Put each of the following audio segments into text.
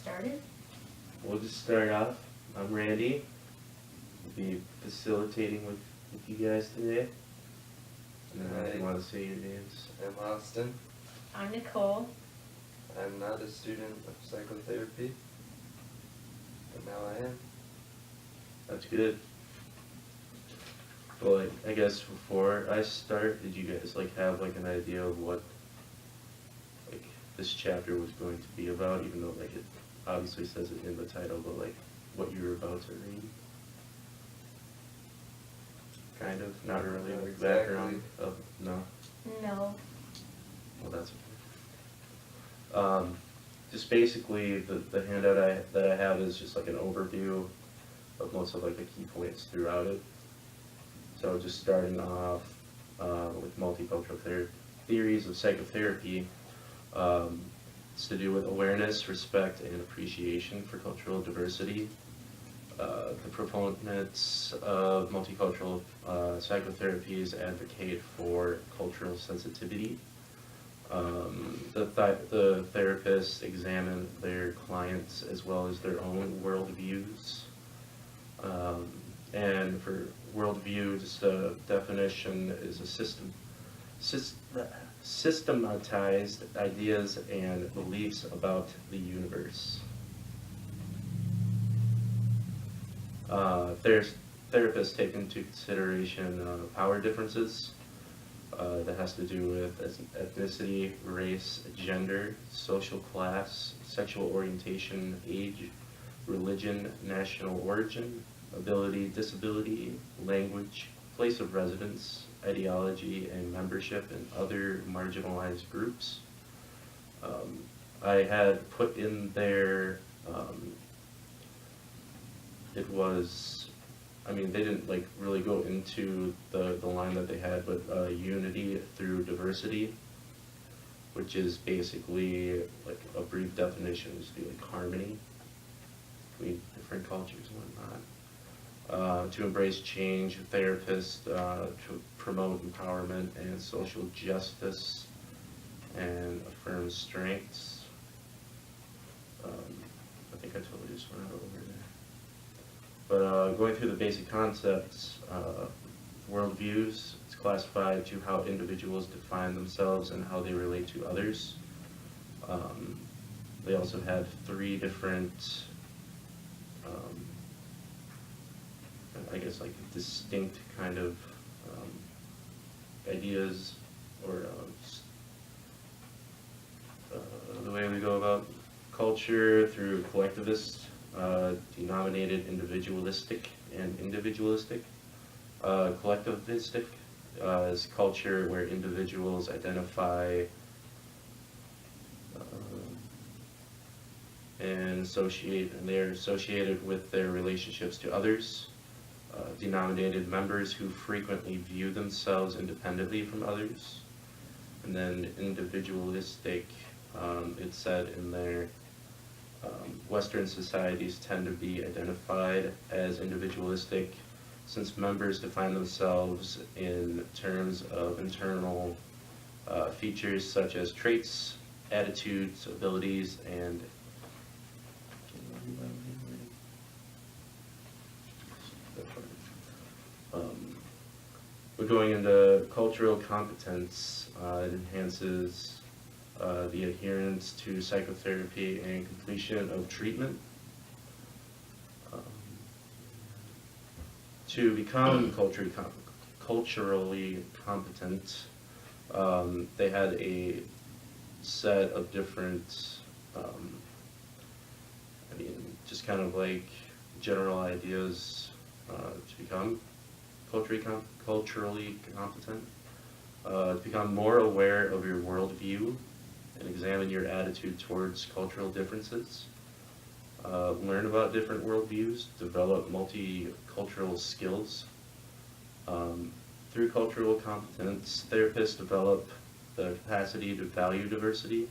started? We'll just start off. I'm Randy. I'll be facilitating with you guys today. And then if you want to say your names. I'm Austin. I'm Nicole. I'm not a student of psychotherapy, but now I am. That's good. Well, I guess before I start, did you guys have an idea of what this chapter was going to be about, even though it obviously says it in the title, but what you were about to read? Kind of, not really. Not Background exactly. of no. No. Well, that's okay. Just basically, the handout that I have is just an overview of most of the key points throughout it. So just starting off with multicultural theories of psychotherapy. It's to do with awareness, respect, and appreciation for cultural diversity. The proponents of multicultural psychotherapies advocate for cultural sensitivity. The therapists examine their clients as well as their own worldviews. And for worldview, just a definition is a systematized ideas and beliefs about the universe. Therapists take into consideration power differences. That has to do with ethnicity, race, gender, social class, sexual orientation, age, religion, national origin, ability, disability, language, place of residence, ideology, and membership in other marginalized groups. I had put in there, they didn't really go into the line that they had, but unity through diversity, which is basically a brief definition, is to be harmony between different cultures and whatnot. To embrace change, therapists to promote empowerment and social justice and affirm strengths. I think I totally just went over there. But going through the basic concepts, worldviews, it's classified to how individuals define themselves and how they relate to others. They also had three different distinct kind of ideas, or the way we go about culture through collectivist, denominated individualistic and individualistic. Collectivistic is culture where individuals identify and they're associated with their relationships to others. Denominated members who frequently view themselves independently from others. And then individualistic, it said in there, Western societies tend to be identified as individualistic since members define themselves in terms of internal features such as traits, attitudes, abilities, and we're going into cultural competence. It enhances the adherence to psychotherapy and completion of treatment. To become culturally competent, they had a set of different, just kind of general ideas to become culturally competent. To become more aware of your worldview and examine your attitude towards cultural differences. Learn about different worldviews, develop multicultural skills. Through cultural competence, therapists develop the capacity to value diversity,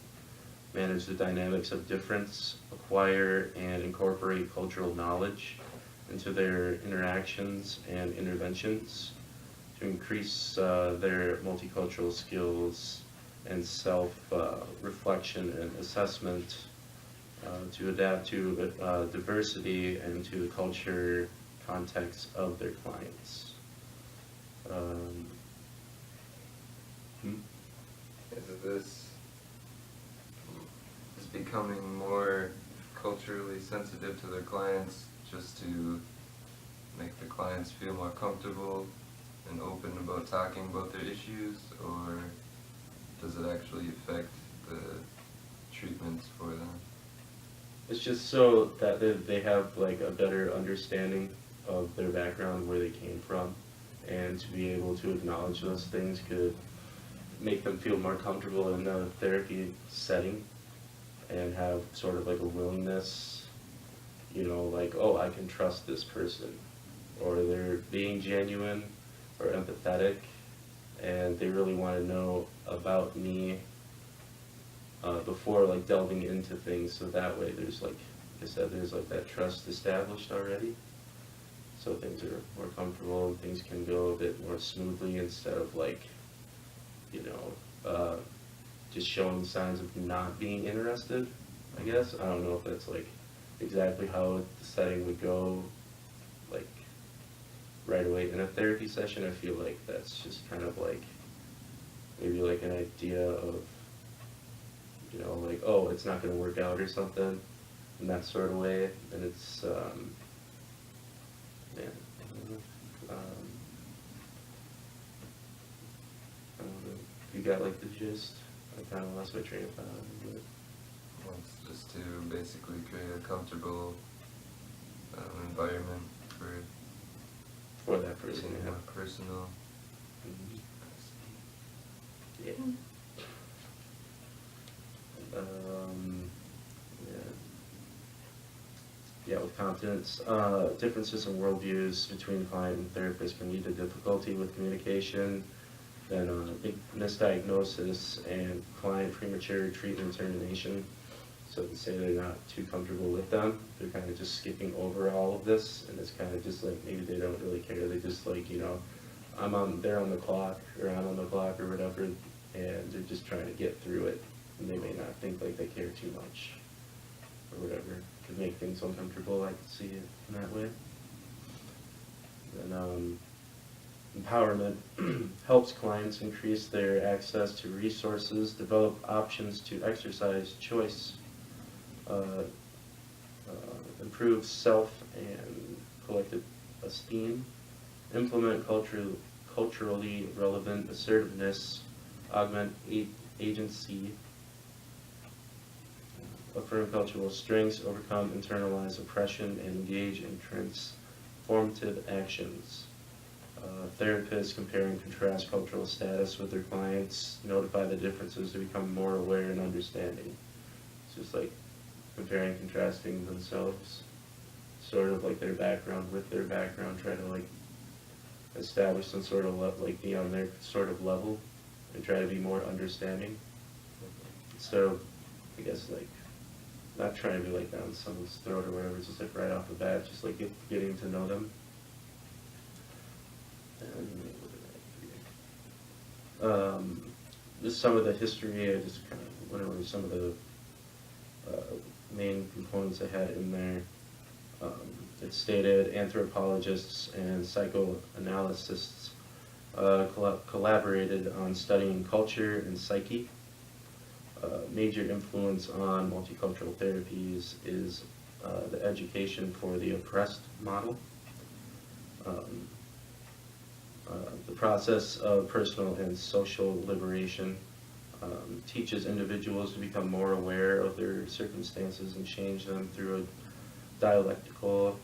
manage the dynamics of difference, acquire and incorporate cultural knowledge into their interactions and interventions to increase their multicultural skills and self-reflection and assessment. to adapt to diversity and to the culture context of their clients. Is becoming more culturally sensitive to their clients just to make the clients feel more comfortable and open about talking about their issues, or does it actually affect the treatments for them? It's just so that they have like a better understanding of their background, where they came from, and to be able to acknowledge those things could make them feel more comfortable in a therapy setting and have sort of like a willingness, like, oh, I can trust this person, or they're being genuine or empathetic, and they really want to know about me before like delving into things, so that way there's like I said, there's like that trust established already, so things are more comfortable and things can go a bit more smoothly instead of like, just showing signs of not being interested, I guess. I don't know if that's like exactly how the setting would go, like right away in a therapy session. I feel like that's just kind of like maybe like an idea of, like, oh, it's not going to work out or something in that sort of way. And it's, yeah, I don't know. You got like the gist? I kind of lost my train of thought. Well, it's just to basically create a comfortable environment for that person, getting yeah. more personal. Mhm. Yeah. Yeah, with confidence. Differences in worldviews between client and therapist can lead to difficulty with communication, then misdiagnosis, and client premature treatment termination. So to say they're not too comfortable with them, they're kind of just skipping over all of this, and it's kind of just like maybe they don't really care. They just like, they're on the clock, or I'm on the clock, or whatever, and they're just trying to get through it, and they may not think like they care too much, or whatever. Could make things uncomfortable. I could see it in that way. Then empowerment helps clients increase their access to resources, develop options to exercise choice, improve self and collective esteem, implement culturally relevant assertiveness, augment agency, affirm cultural strengths, overcome internalized oppression, and engage in transformative actions. Therapists compare and contrast cultural status with their clients, notify the differences to become more aware and understanding. It's just like comparing and contrasting themselves, sort of like their background with their background, try to like establish some sort of like be on their sort of level and try to be more understanding. So I guess like not trying to be like down someone's throat or whatever, just like right off the bat, just like getting to know them. And just some of the history, I just kind of went over some of the main components I had in there. It stated anthropologists and psychoanalysts collaborated on studying culture and psyche. Major influence on multicultural therapies is the education for the oppressed model. The process of personal and social liberation teaches individuals to become more aware of their circumstances and change them through a dialectical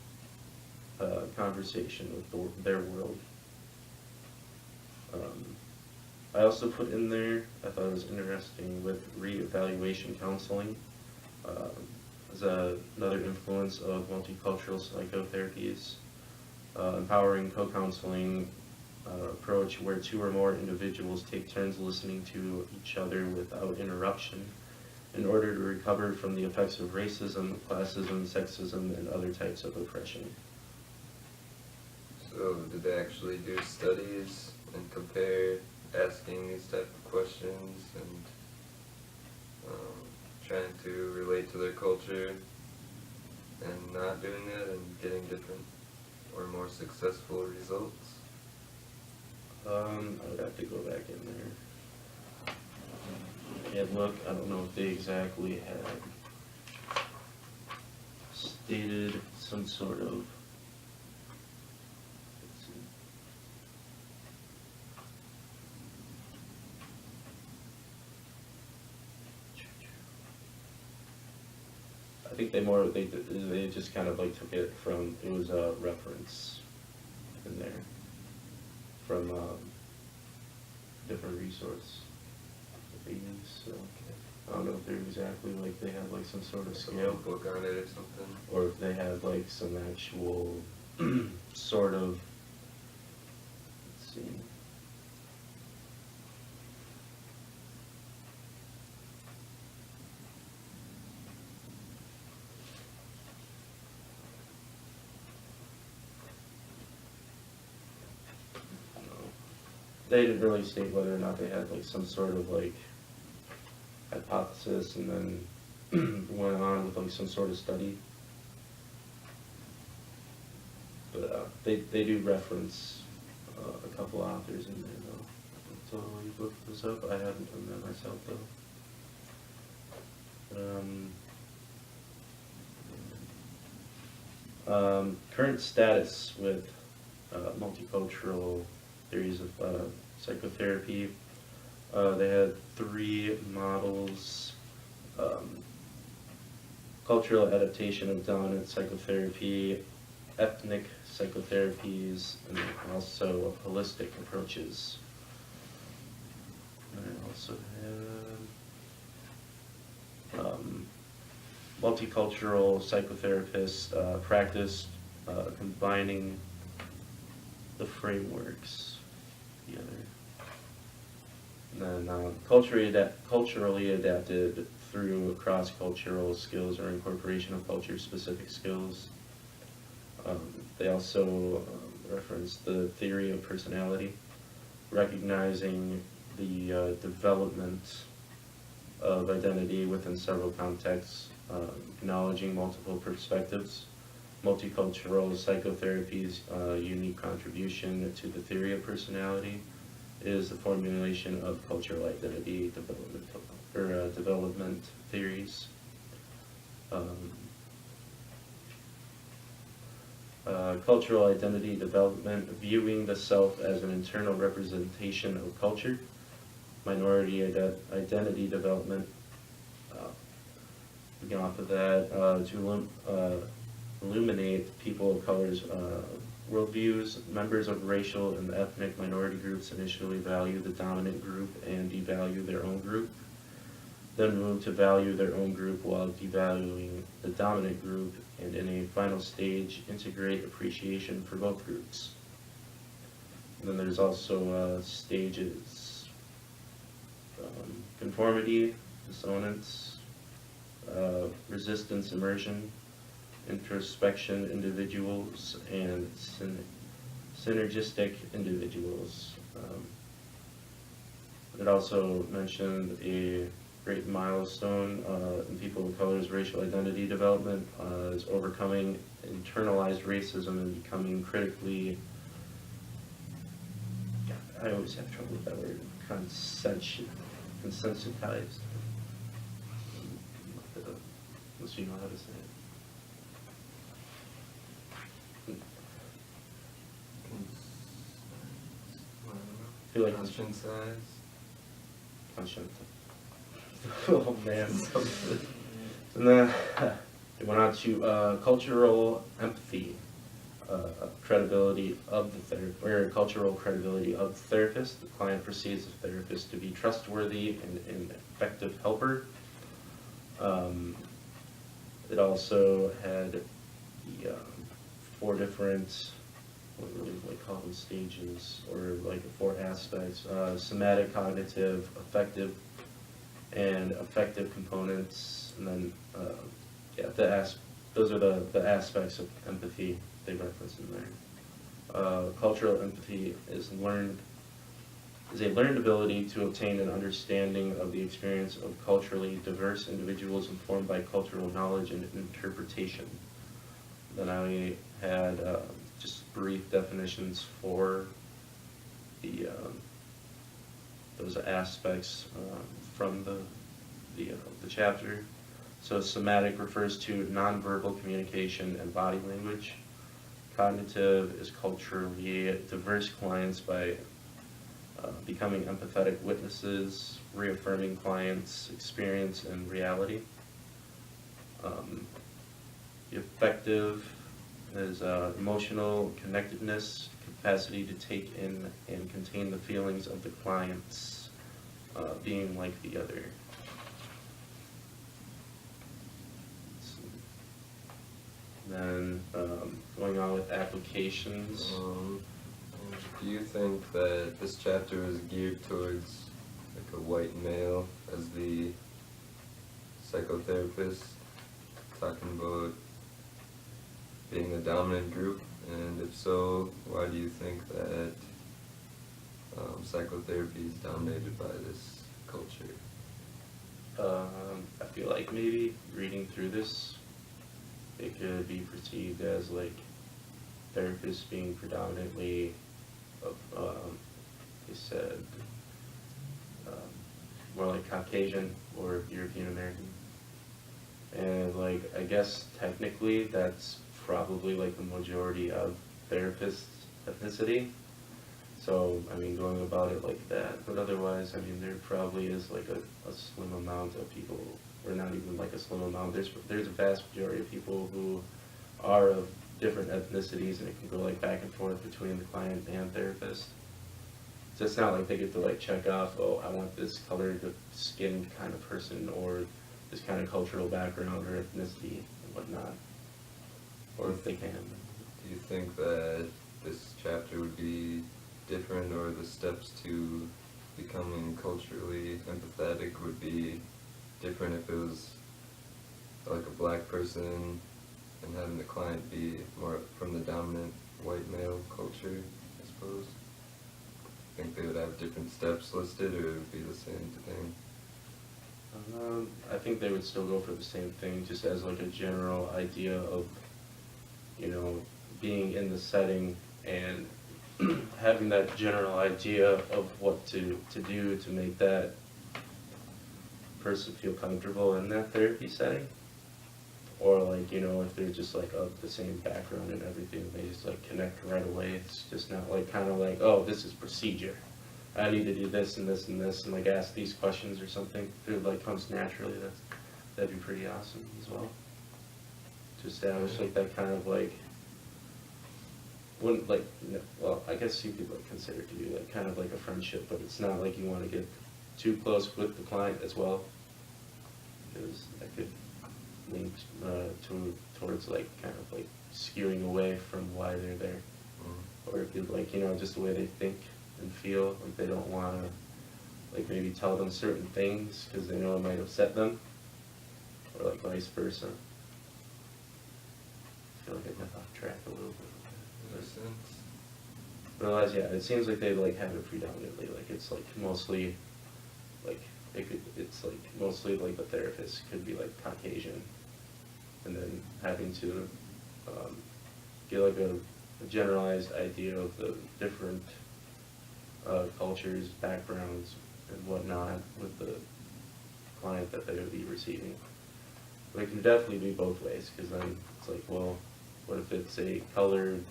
conversation with their world. I also put in there, I thought it was interesting, with reevaluation counseling as another influence of multicultural psychotherapies. Empowering co-counseling approach where two or more individuals take turns listening to each other without interruption in order to recover from the effects of racism, classism, sexism, and other types of oppression. So did they actually do studies and compare asking these type of questions and trying to relate to their culture and not doing it and getting different or more successful results? I would have to go back in there and look. I don't know if they exactly had stated some sort of, let's see. I think they just kind of like took it from, it was a reference in there from different resource that they use. So I don't know if they're exactly like they have like some sort of Some scale, book on it or something? or if they have like some actual sort of, let's see. They didn't really state whether or not they had like some sort of like hypothesis and then went on with like some sort of study. But they do reference a couple authors in there though. I haven't totally looked this up. I haven't done that myself though. Current status with multicultural theories of psychotherapy. They had 3 models: cultural adaptation of dominant psychotherapy, ethnic psychotherapies, and also holistic approaches. And I also have multicultural psychotherapists practice combining the frameworks together. And then culturally adapted through cross-cultural skills or incorporation of culture-specific skills. They also reference the theory of personality, recognizing the development of identity within several contexts, acknowledging multiple perspectives. Multicultural psychotherapy's unique contribution to the theory of personality is the formulation of cultural identity development theories. Cultural identity development, viewing the self as an internal representation of culture. Minority identity development, looking off of that, to illuminate people of color's worldviews. Members of racial and ethnic minority groups initially value the dominant group and devalue their own group, then move to value their own group while devaluing the dominant group, and in a final stage, integrate appreciation for both groups. And then there's also stages: conformity, dissonance, resistance, immersion, introspection individuals, and synergistic individuals. It also mentioned a great milestone in people of color's racial identity development is overcoming internalized racism and becoming critically, I always have trouble with that word, consensitized. Unless you know how to say it. I feel like Conscience size. Conscience. Oh man. And then it went on to cultural empathy, credibility of the therapist, or cultural credibility of the therapist. The client perceives the therapist to be trustworthy and an effective helper. It also had the 4 different, what really like call them stages, or like 4 aspects: somatic, cognitive, affective, and affective components. And then those are the aspects of empathy they reference in there. Cultural empathy is is a learned ability to obtain an understanding of the experience of culturally diverse individuals informed by cultural knowledge and interpretation. Then I had just brief definitions for the those aspects from the chapter. So somatic refers to nonverbal communication and body language. Cognitive is culturally diverse clients by becoming empathetic witnesses, reaffirming clients' experience and reality. Affective is emotional connectedness, capacity to take in and contain the feelings of the clients, being like the other. Then going on with applications. Do you think that this chapter is geared towards like a white male as the psychotherapist, talking about being the dominant group? And if so, why do you think that psychotherapy is dominated by this culture? I feel like maybe reading through this, it could be perceived as like therapists being predominantly, they said, more like Caucasian or European American. And like, I guess technically that's probably like the majority of therapists' ethnicity. So, I mean, going about it like that. But otherwise, I mean, there probably is like a slim amount of people, or not even like a slim amount. There's a vast majority of people who are of different ethnicities, and it can go like back and forth between the client and therapist. So it's not like they get to like check off, oh, I want this colored skinned kind of person, or this kind of cultural background or ethnicity and whatnot. Or if they can. Do you think that this chapter would be different, or the steps to becoming culturally empathetic would be different if it was like a black person and having the client be more from the dominant white male culture, I suppose? I think they would have different steps listed, or it would be the same thing? I think they would still go for the same thing, just as like a general idea of, you know, being in the setting and having that general idea of what to do to make that person feel comfortable in that therapy setting. Or like, you know, if they're just like of the same background and everything, they just like connect right away. It's just not like kind of like, oh, this is procedure. I need to do this and this and this, and like ask these questions or something. If it like comes naturally, that'd be pretty awesome as well. To establish like that kind of like, wouldn't like, well, I guess you could like consider it to be like kind of like a friendship, but it's not like you want to get too close with the client as well, because that could link towards like kind of like skewing away from why they're there. Or if you like, you know, just the way they think and feel, like they don't want to like maybe tell them certain things because they know it might upset them, or like vice versa. I feel like I got off track a little bit. Makes sense. But otherwise, yeah, it seems like they like have it predominantly, like it's like mostly like it's like mostly like the therapist could be like Caucasian, and then having to get like a generalized idea of the different cultures, backgrounds, and whatnot with the client that they would be receiving. But it can definitely be both ways, because then it's like, well, what if it's a colored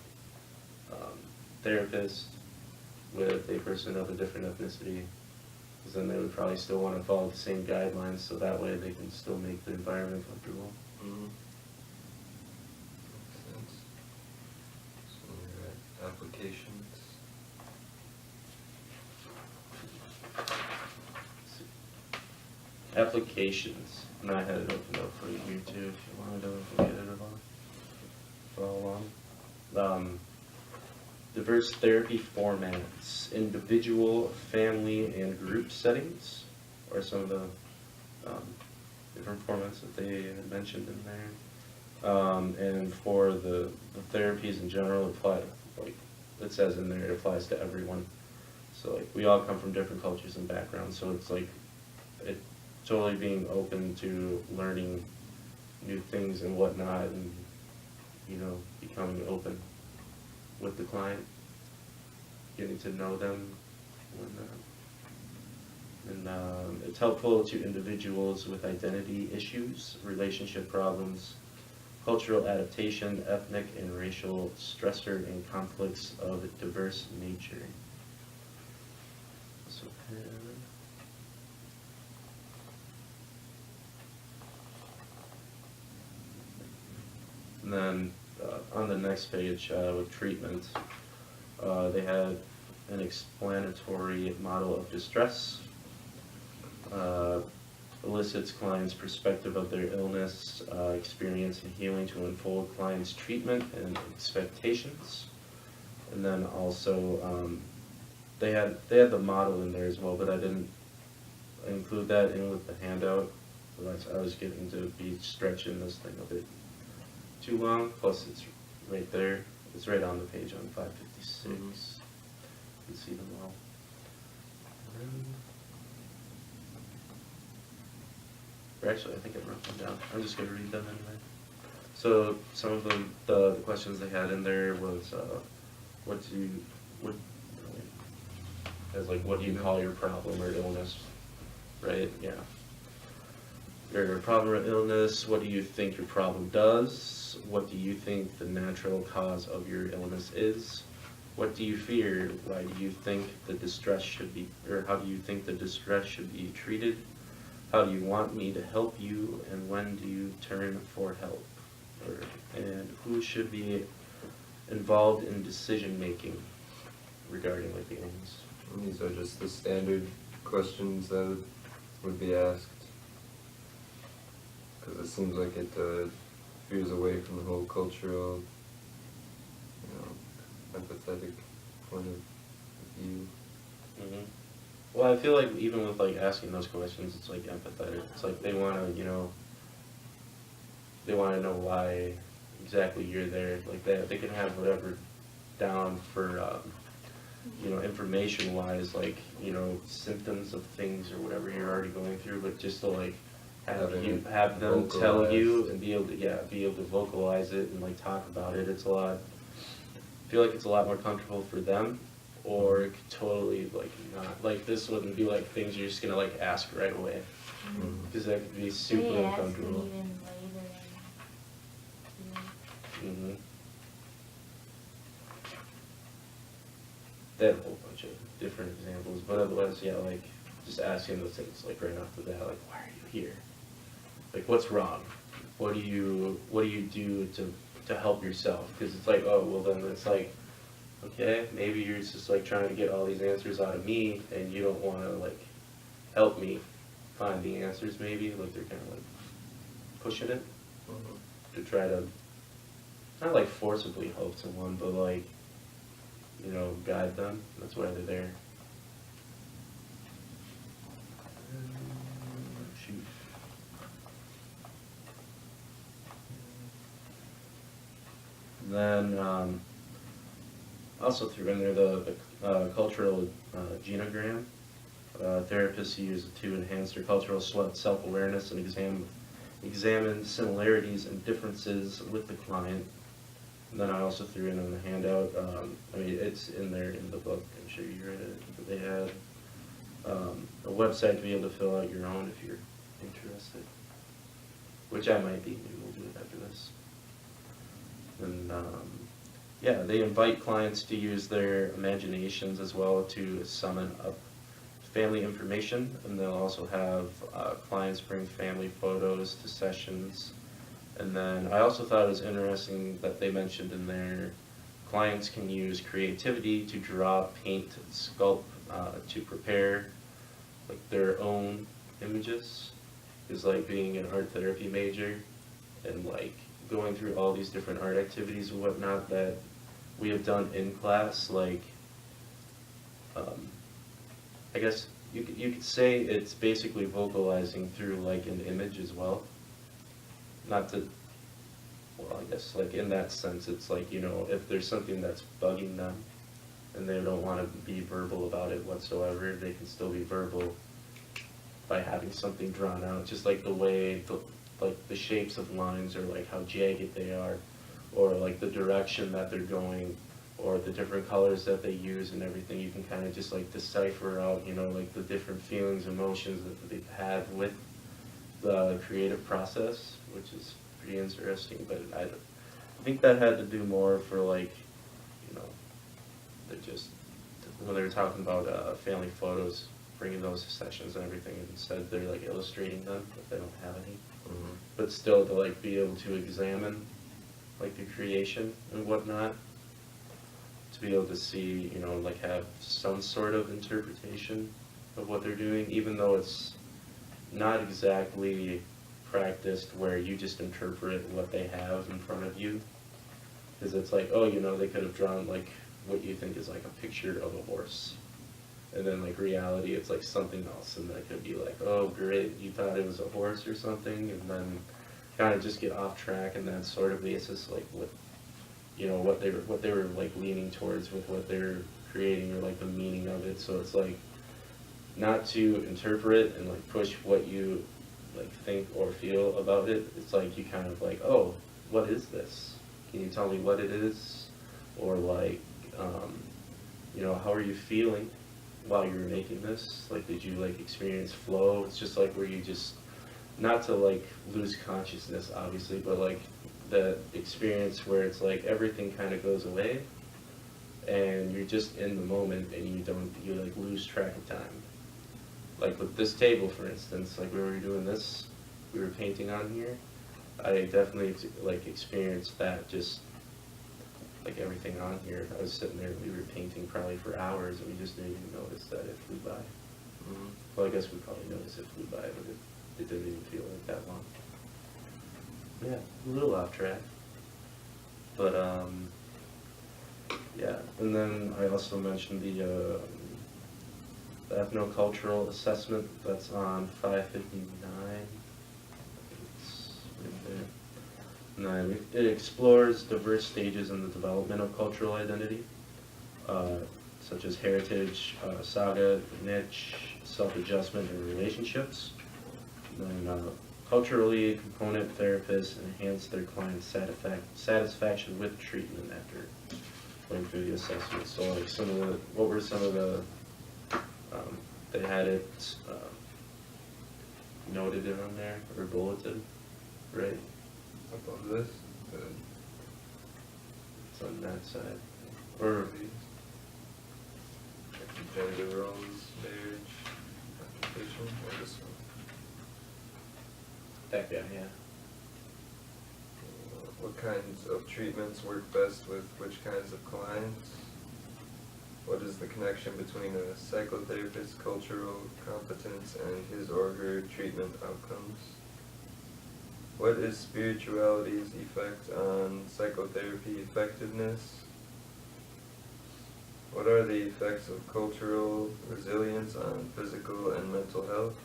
therapist with a person of a different ethnicity? Because then they would probably still want to follow the same guidelines, so that way they can still make the environment comfortable. Mm-hmm. Makes sense. So we're at applications. Applications. And I had it opened up for you too, if you wanted to get it along. Follow along. Diverse therapy formats, individual, family, and group settings are some of the different formats that they had mentioned in there. And for the therapies in general, apply, like it says in there, it applies to everyone. So like we all come from different cultures and backgrounds, so it's like it totally being open to learning new things and whatnot, and becoming open with the client, getting to know them, and it's helpful to individuals with identity issues, relationship problems, cultural adaptation, ethnic and racial stressor, and conflicts of diverse nature. So, and then on the next page with treatment, they had an explanatory model of distress, elicits clients' perspective of their illness, experience, and healing to unfold clients' treatment and expectations. And then also they had the model in there as well, but I didn't include that in with the handout. So I was getting to be stretching this thing a bit too long. Plus, it's right there. It's right on the page on 556. You can see them all. Or actually, I think I wrote them down. I'm just going to read them anyway. So some of them, the questions they had in there was, what do you call your problem or illness, right? Yeah. Your problem or illness, what do you think your problem does? What do you think the natural cause of your illness is? What do you fear? Why do you think the distress should be, or how do you think the distress should be treated? How do you want me to help you, and when do you turn for help? And who should be involved in decision making regarding like the illness? And these are just the standard questions that would be asked, because it seems like it veers away from the whole cultural, empathetic point of view. Mm-hmm. Well, I feel like even with like asking those questions, it's like empathetic. It's like they want to, they want to know why exactly you're there. Like they can have whatever down for, information-wise, like symptoms of things or whatever you're already going through, but just to like have them tell you and be able to vocalize it and like talk about it. It's a lot. I feel like it's a lot more comfortable for them. Or it could totally like not, like this wouldn't be like things you're just gonna like ask right away, because that could be super uncomfortable. Even later. Mm-hmm. They have a whole bunch of different examples, but otherwise, yeah, like just asking those things like right off the bat, like why are you here? Like what's wrong? What do you do to help yourself? Because it's like, oh well, then it's like, okay, maybe you're just like trying to get all these answers out of me, and you don't want to like help me find the answers. Maybe like they're kind of like pushing it to try to not like forcibly help someone, but like guide them. That's why they're there. Shoot. Then. Also threw in there the cultural genogram. Therapists use it to enhance their cultural self-awareness and examine similarities and differences with the client. And then I also threw in on the handout, it's in there in the book, I'm sure you read it, but they had a website to be able to fill out your own if you're interested, which I might be. Maybe we'll do it after this. And yeah, they invite clients to use their imaginations as well to summon up family information, and they'll also have clients bring family photos to sessions. And then I also thought it was interesting that they mentioned in there clients can use creativity to draw, paint, sculpt, to prepare like their own images. Is like being an art therapy major and like going through all these different art activities and whatnot that we have done in class, like, I guess you could say it's basically vocalizing through like an image as well. Not to, well, I guess like in that sense, it's like, if there's something that's bugging them, and they don't want to be verbal about it whatsoever, they can still be verbal by having something drawn out, just like the way, like the shapes of lines, or like how jagged they are, or like the direction that they're going, or the different colors that they use and everything. You can kind of just like decipher out, you know, like the different feelings, emotions that they've had with the creative process, which is pretty interesting. But I think that had to do more for like, you know, they just, when they were talking about family photos, bringing those to sessions and everything, and instead they're like illustrating them if they don't have any. Mm-hmm. But still to like be able to examine like the creation and whatnot, to be able to see, you know, like have some sort of interpretation of what they're doing, even though it's not exactly practiced where you just interpret what they have in front of you. Because it's like, oh, you know, they could have drawn like what you think is like a picture of a horse. And then like reality, it's like something else. And that could be like, oh, great, you thought it was a horse or something. And then kind of just get off track in that sort of basis, like with, you know, what they were like leaning towards with what they're creating, or like the meaning of it. So it's like not to interpret and like push what you like think or feel about it. It's like you kind of like, oh, what is this? Can you tell me what it is? Or like, you know, how are you feeling while you were making this? Like, did you like experience flow? It's just like where you just, not to like lose consciousness obviously, but like the experience where it's like everything kind of goes away and you're just in the moment and you like lose track of time. Like with this table, for instance, like we were doing this, we were painting on here, I definitely like experienced that, just like everything on here. I was sitting there, we were painting probably for hours and we just didn't even notice that it flew by. Mm-hmm. Well, I guess we probably noticed it flew by, but it didn't even feel like that long. Yeah, a little off track. But yeah, and then I also mentioned the ethnocultural assessment that's on 559. It's right there. And then it explores diverse stages in the development of cultural identity, such as heritage, saga, niche, self-adjustment, and relationships. And then culturally, component therapists enhance their client's satisfaction with treatment after going through the assessment. So like some of the, what were some of the, they had it noted in on there, or bulleted, right? Above this, It's on that side. Or, gender roles, marriage, occupation, or this one? that guy, yeah. What kinds of treatments work best with which kinds of clients? What is the connection between a psychotherapist's cultural competence and his or her treatment outcomes? What is spirituality's effect on psychotherapy effectiveness? What are the effects of cultural resilience on physical and mental health?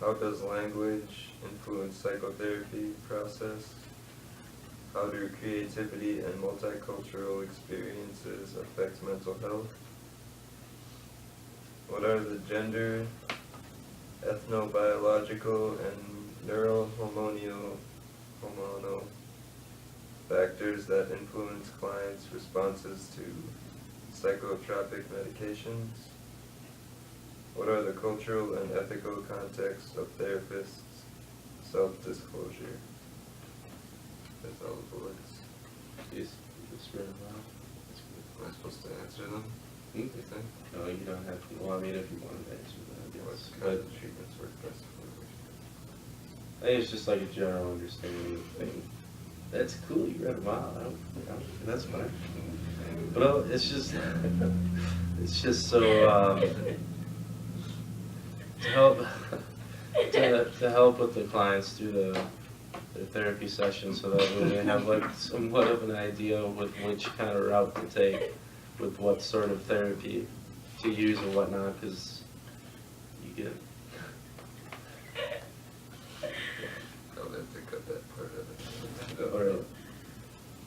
How does language influence psychotherapy process? How do creativity and multicultural experiences affect mental health? What are the gender, ethnobiological, and neurohormonal factors that influence clients' responses to psychotropic medications? What are the cultural and ethical contexts of therapists' self-disclosure? That's all the bullets. Just read them out. That's good. Am I supposed to answer them? Hmm? Do you think? No, you don't have to. Well, I mean, if you wanted to answer that, I What guess. kinds But of treatments work best for which? I think it's just like a general understanding thing. That's cool, you read them out. That's fine. But it's just, it's just so, to help, to help with the clients through their therapy session, so that when they have like somewhat of an idea with which kind of route to take, with what sort of therapy to use and whatnot, because you get. I'll have to cut that part of it. Alright.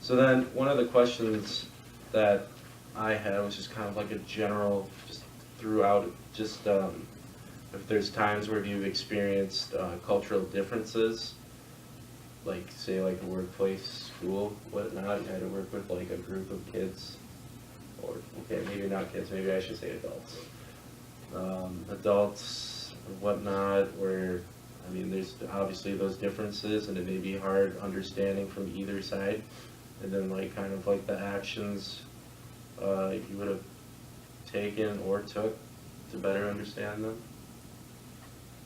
So then, one of the questions that I had was just kind of like a general, just throughout, just if there's times where you've experienced cultural differences, like say like a workplace, school, whatnot, you had to work with like a group of kids, or okay, maybe not kids, maybe I should say adults. Adults or whatnot, where, I mean, there's obviously those differences and it may be hard understanding from either side. And then like kind of like the actions you would have taken or took to better understand them.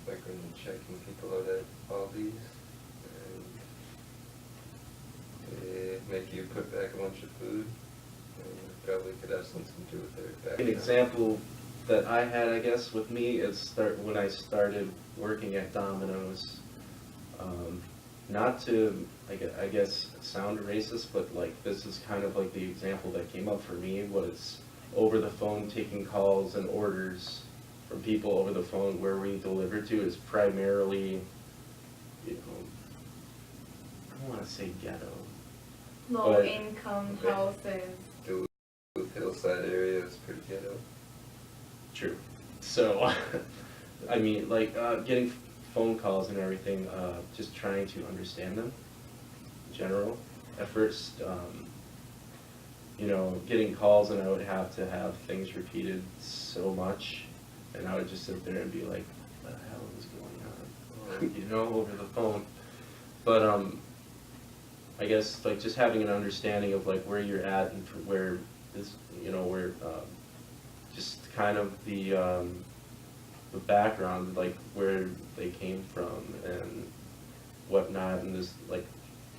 Like when you're checking people out at Aldi's and they make you put back a bunch of food, and it probably could have something to do with their background. An example that I had, I guess, with me is when I started working at Domino's. Not to, I guess, sound racist, but like this is kind of like the example that came up for me, was over the phone taking calls and orders from people over the phone. Where we deliver to is primarily, you know, I don't want to say ghetto. Low But- income Okay. houses. Duluth Hillside area is pretty ghetto. True. So, I mean, like, getting phone calls and everything, just trying to understand them in general. At first, you know, getting calls and I would have to have things repeated so much, and I would just sit there and be like, what the hell is going on? You know, over the phone. But, I guess, like, just having an understanding of, like, where you're at and where this, you know, where, just kind of the background, like where they came from and whatnot, and this, like,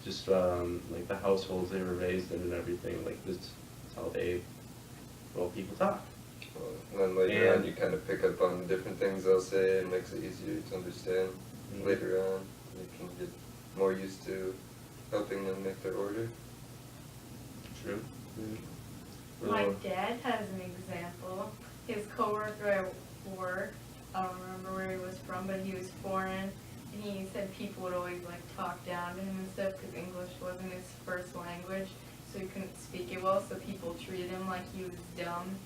just like the households they were raised in and everything, like this is how people talk. And then later on, And- you kind of pick up on different things they'll say, and makes it easier to understand. Mhm. Later on, you can get more used to helping them make their order. True. My dad has an example. His coworker at work, I don't remember where he was from, but he was foreign, and he said people would always like talk down to him and stuff because English wasn't his first language, so he couldn't speak it well, so people treated him like he was dumb.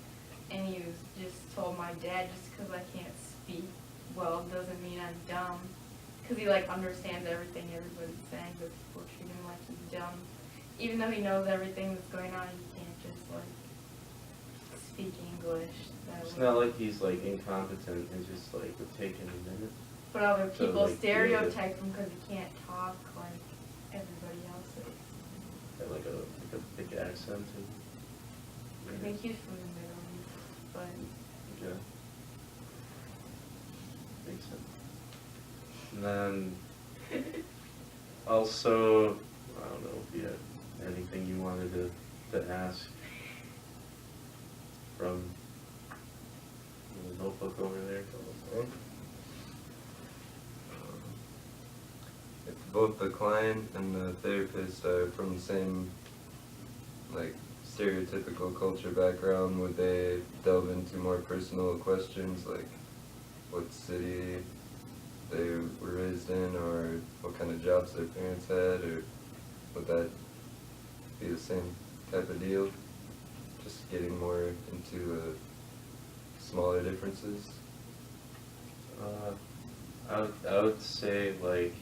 And he was just told my dad, just because I can't speak well doesn't mean I'm dumb. Because he like understands everything everybody's saying, but people treat him like he's dumb. Even though he knows everything that's going on, he can't just like speak English. It's not like he's like incompetent, it's just like it would take him a minute. But other So, people like, stereotype him because he can't talk like everybody else is. Have like a big accent. I think he's from the Middle East, but Yeah. Makes sense. And then also, I don't know if you had anything you wanted to ask from the notebook over there. If both the client and the therapist are from the same, like, stereotypical culture background, would they delve into more personal questions, like what city they were raised in, or what kind of jobs their parents had, or would that be the same type of deal? Just getting more into smaller differences? I would say like,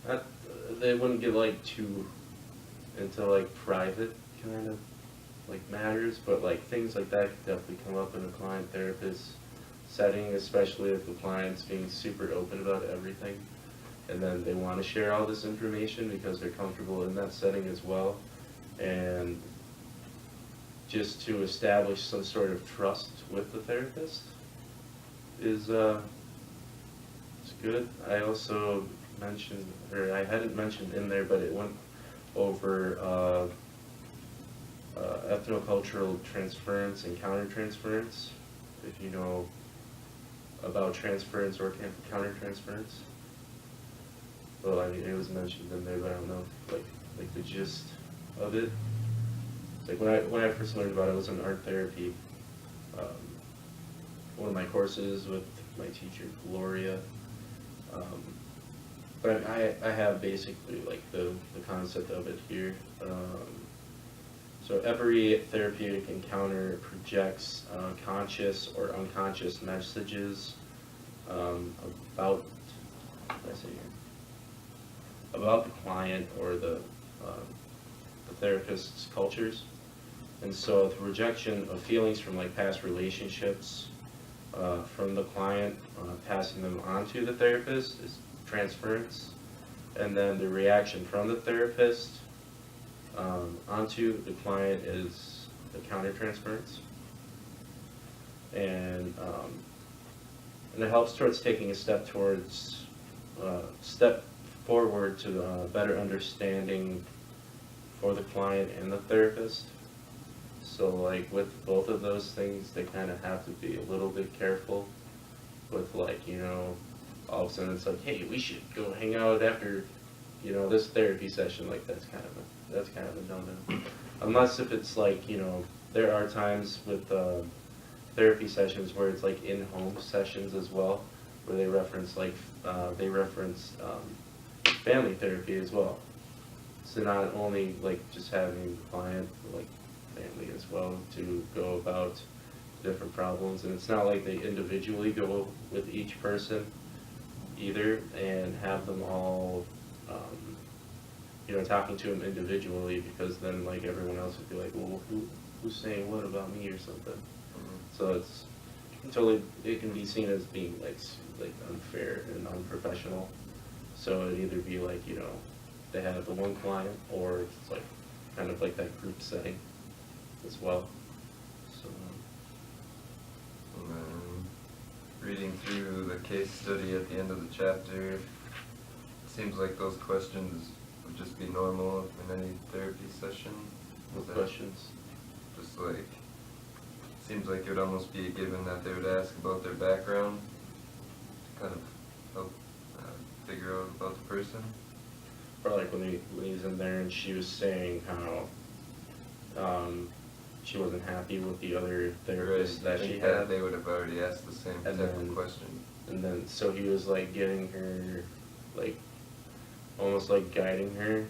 not, they wouldn't get like too into like private kind of like matters, but like things like that could definitely come up in a client therapist setting, especially if the client's being super open about everything, and then they want to share all this information because they're comfortable in that setting as well, and just to establish some sort of trust with the therapist is it's good. I also mentioned, or I hadn't mentioned in there, but it went over ethnocultural transference and countertransference, if you know about transference or countertransference. Well, I mean, it was mentioned in there, but I don't know, like the gist of it. Like when I first learned about it, I was in art therapy. One of my courses with my teacher, Gloria. But I have basically like the concept of it here. So every therapeutic encounter projects conscious or unconscious messages about, what did I say here? About the client or the therapist's cultures. And so the rejection of feelings from like past relationships from the client, passing them on to the therapist is transference. And then the reaction from the therapist onto the client is the countertransference. And it helps towards taking a step forward to better understanding for the client and the therapist. So like with both of those things, they kind of have to be a little bit careful with, like, you know, all of a sudden it's like, hey, we should go hang out after, you know, this therapy session. Like that's kind of a no-no. Unless if it's like, you know, there are times with therapy sessions where it's like in-home sessions as well, where they reference family therapy as well. So not only like just having the client, but like family as well to go about different problems. And it's not like they individually go with each person either and have them all, you know, talking to them individually, because then like everyone else would be like, well, who's saying what about me or something. So it's totally, it can be seen as being like unfair and unprofessional. So it'd either be like, you know, they have the one client, or it's like kind of like that group setting as well. So and then reading through the case study at the end of the chapter, it seems like those questions would just be normal in any therapy session. what questions? Just like, seems like it would almost be a given that they would ask about their background to kind of help figure out about the person. Or like when he's in there and she was saying how she wasn't happy with the other therapist that she had. They would have already asked the same type of question. And then so he was like getting her, like almost like guiding her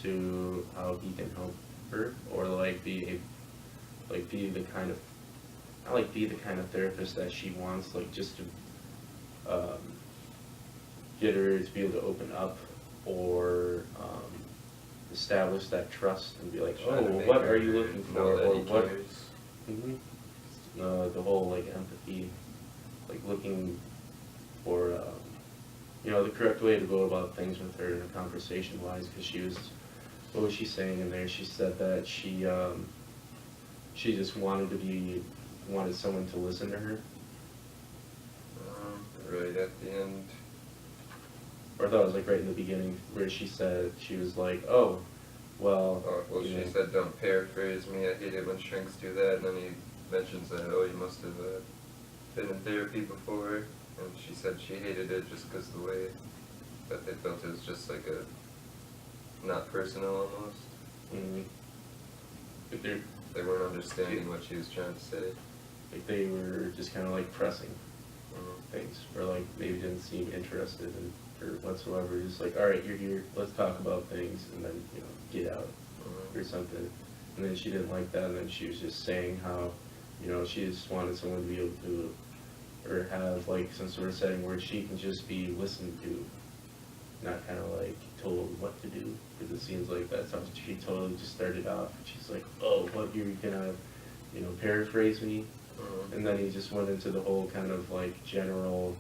to how he can help her, or like be the kind of, not like be the kind of therapist that she wants, like just to get her to be able to open up, or establish that trust and be like, oh, well, what are you looking for, or what? Mm-hmm. The whole like empathy, like looking for you know, the correct way to go about things with her in a conversation wise, because she was, what was she saying in there? She said that she just wanted someone to listen to her. Right at the end. Or I thought it was like right in the beginning, where she said, she was like, oh, well. She said, don't paraphrase me, I hate it when shrinks do that, and then he mentions that, oh, you must have been in therapy before, and she said she hated it just because the way that they felt it was just like a, not personal almost. Mm-hmm. They weren't understanding what she was trying to say. Like they were just kind of like pressing things, or like maybe didn't seem interested in her whatsoever. Just like, all right, you're here, let's talk about things, and then, you know, get out or something. And then she didn't like that, and then she was just saying how, you know, she just wanted someone to be able to, or have like some sort of setting where she can just be listened to, not kind of like told what to do, because it seems like that's how she totally just started off. And she's like, oh, what, you're gonna, you know, paraphrase me? And then he just went into the whole kind of like general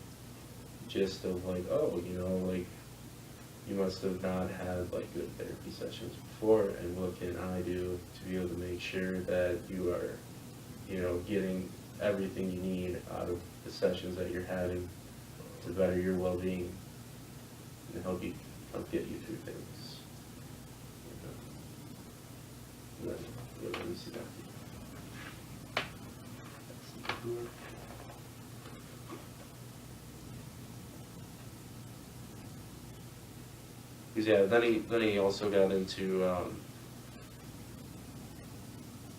gist of like, oh, you know, like you must have not had like good therapy sessions before, and what can I do to be able to make sure that you are, you know, getting everything you need out of the sessions that you're having to better your well-being and help get you through things. And then, let me see that. Because yeah, then he also got into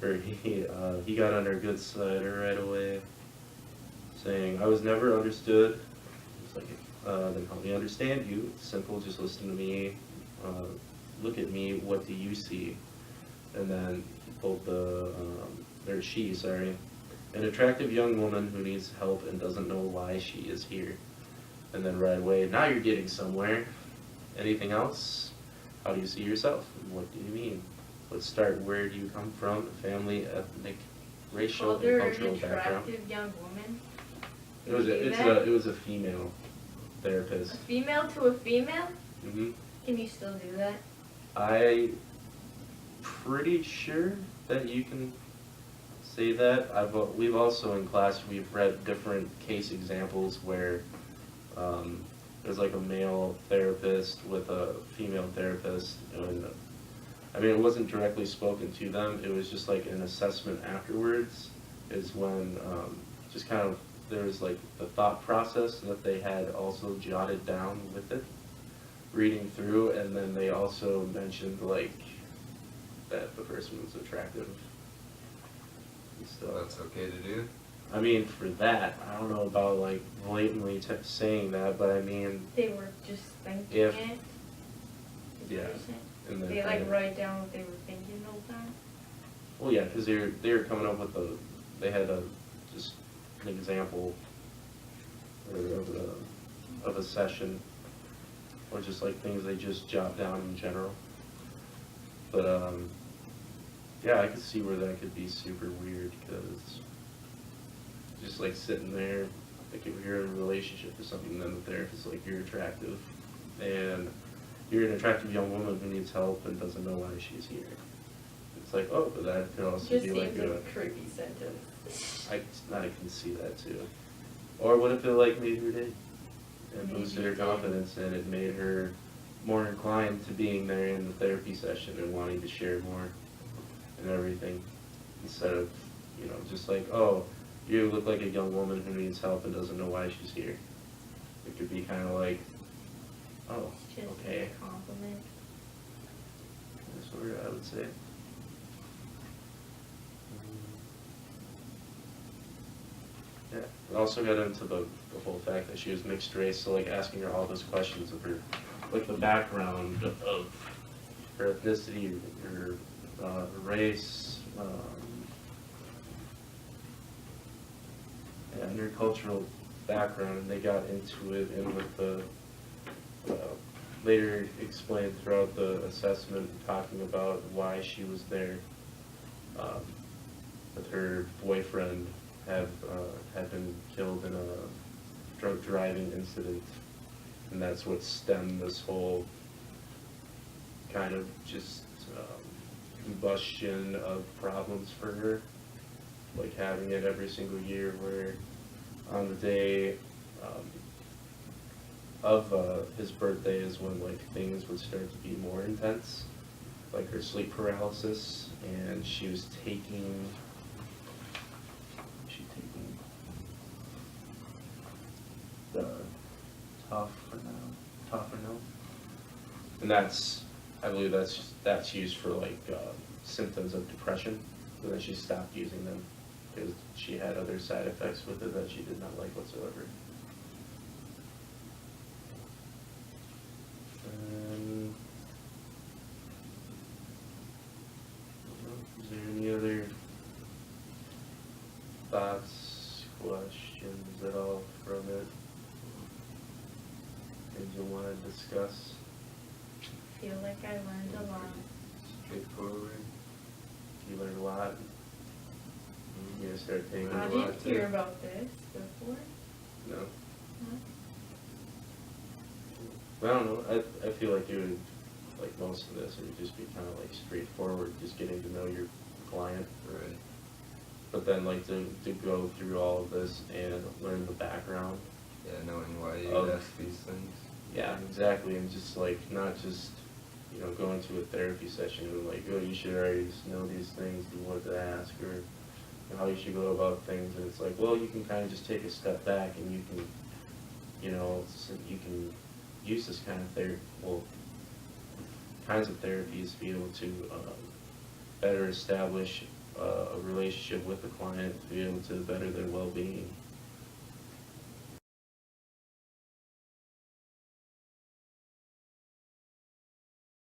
where he got on her good side right away, saying, I was never understood. It's like, then help me understand you. It's simple, just listen to me. Look at me. What do you see? And then told sorry, an attractive young woman who needs help and doesn't know why she is here. And then right away, now you're getting somewhere. Anything else? How do you see yourself? What do you mean? Let's start. Where do you come from? Family, ethnic, racial, Called and her cultural an background. attractive young woman. It was it was a female A therapist. female to a female? Hmm. Can you still do that? I pretty sure that you can say that. We've also in class we've read different case examples where there's like a male therapist with a female therapist, and I mean it wasn't directly spoken to them. It was just like an assessment afterwards. Is when just kind of there was like the thought process that they had also jotted down with it, reading through, and then they also mentioned like that the person was attractive and So stuff. that's okay to do? I mean, for that, I don't know about like blatantly saying that, but I mean, They were just thinking If- it? Is what yeah, you're saying? and then They like write down what they were thinking the whole time? well, yeah, because they were coming up with they had just an example of a session, or just like things they just jot down in general. But yeah, I could see where that could be super weird, because just like sitting there, like if you're in a relationship or something, then the therapist's like, you're attractive, and you're an attractive young woman who needs help and doesn't know why she's here. It's like, oh, but that could also Just be like seems like a creepy sentence. I can see that too. Or what if it like made her day and Maybe boosted her it did. confidence, and it made her more inclined to being there in the therapy session and wanting to share more and everything, instead of, you know, just like, oh, you look like a young woman who needs help and doesn't know why she's here. It could be kind of like, oh, Just okay, a compliment. that's what I would say. Yeah, we also got into the whole fact that she was mixed race, so like asking her all those questions of her, like the background of her ethnicity, her race, and her cultural background, and they got into it, and with the later explained throughout the assessment, talking about why she was there, that her boyfriend had been killed in a drunk driving incident, and that's what stemmed this whole kind of just combustion of problems for her, like having it every single year where on the day of his birthday is when like things would start to be more intense, like her sleep paralysis, and she was taking the Tofranil, and I believe that's used for like symptoms of depression, but then she stopped using them because she had other side effects with it that she did not like whatsoever. Is there any other thoughts, questions at all from it? Things you want to discuss? Feel like I learned a lot. Straightforward. You learned a lot. You're gonna start taking I a didn't lot hear too. about this before. No. Huh? I don't know. I feel like it would, like most of this, it would just be kind of like straightforward, just getting to know your client. Right. But then like to go through all of this and learn the background. Yeah, knowing why you Of- ask these things. Yeah, exactly, and just like not just, you know, going to a therapy session and like, oh, you should already know these things, you what to ask, or how you should go about things, and it's like, well, you can kind of just take a step back and you can, you know, you can use this kind of kinds of therapies to be able to better establish a relationship with the client, to be able to better their well-being.